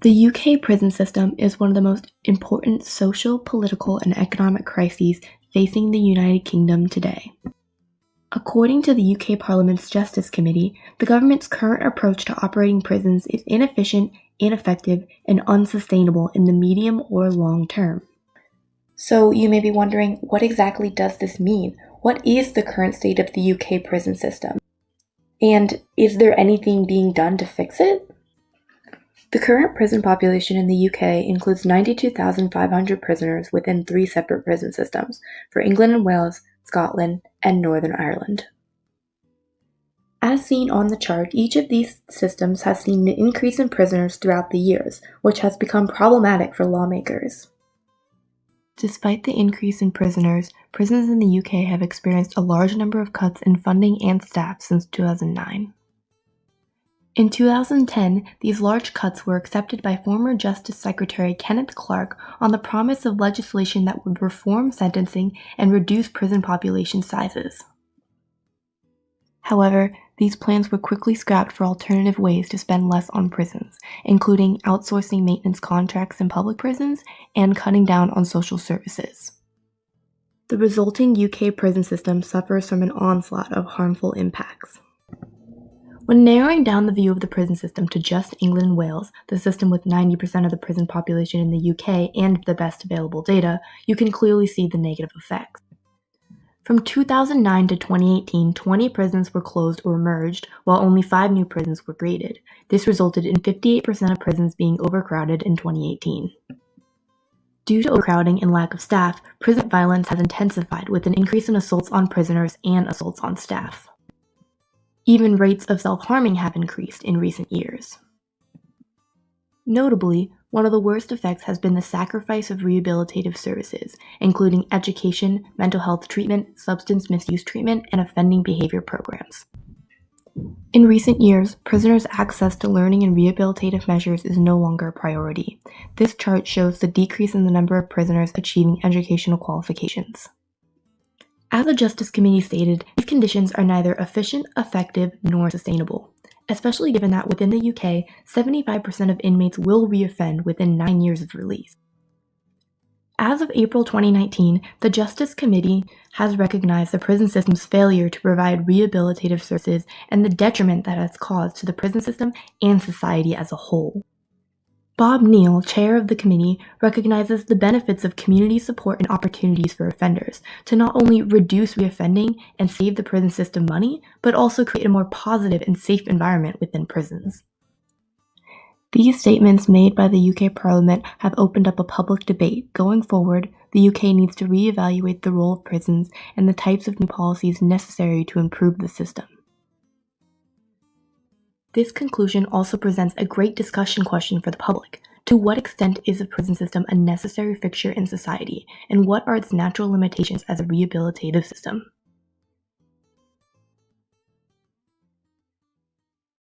The UK prison system is one of the most important social, political, and economic crises facing the United Kingdom today. According to the UK Parliament's Justice Committee, the government's current approach to operating prisons is inefficient, ineffective, and unsustainable in the medium or long term. So you may be wondering, what exactly does this mean? What is the current state of the UK prison system? And is there anything being done to fix it? The current prison population in the UK includes 92,500 prisoners within 3 separate prison systems for England and Wales, Scotland, and Northern Ireland. As seen on the chart, each of these systems has seen an increase in prisoners throughout the years, which has become problematic for lawmakers. Despite the increase in prisoners, prisons in the UK have experienced a large number of cuts in funding and staff since 2009. In 2010, these large cuts were accepted by former Justice Secretary Kenneth Clarke on the promise of legislation that would reform sentencing and reduce prison population sizes. However, these plans were quickly scrapped for alternative ways to spend less on prisons, including outsourcing maintenance contracts in public prisons and cutting down on social services. The resulting UK prison system suffers from an onslaught of harmful impacts. When narrowing down the view of the prison system to just England and Wales, the system with 90% of the prison population in the UK and the best available data, you can clearly see the negative effects. From 2009 to 2018, 20 prisons were closed or merged, while only 5 new prisons were created. This resulted in 58% of prisons being overcrowded in 2018. Due to overcrowding and lack of staff, prison violence has intensified with an increase in assaults on prisoners and assaults on staff. Even rates of self-harming have increased in recent years. Notably, one of the worst effects has been the sacrifice of rehabilitative services, including education, mental health treatment, substance misuse treatment, and offending behavior programs. In recent years, prisoners' access to learning and rehabilitative measures is no longer a priority. This chart shows the decrease in the number of prisoners achieving educational qualifications. As the Justice Committee stated, these conditions are neither efficient, effective, nor sustainable, especially given that within the UK, 75% of inmates will reoffend within 9 years of release. As of April 2019, the Justice Committee has recognized the prison system's failure to provide rehabilitative services and the detriment that has caused to the prison system and society as a whole. Bob Neal, chair of the committee, recognizes the benefits of community support and opportunities for offenders to not only reduce reoffending and save the prison system money, but also create a more positive and safe environment within prisons. These statements made by the UK Parliament have opened up a public debate. Going forward, the UK needs to reevaluate the role of prisons and the types of new policies necessary to improve the system. This conclusion also presents a great discussion question for the public. To what extent is the prison system a necessary fixture in society, and what are its natural limitations as a rehabilitative system?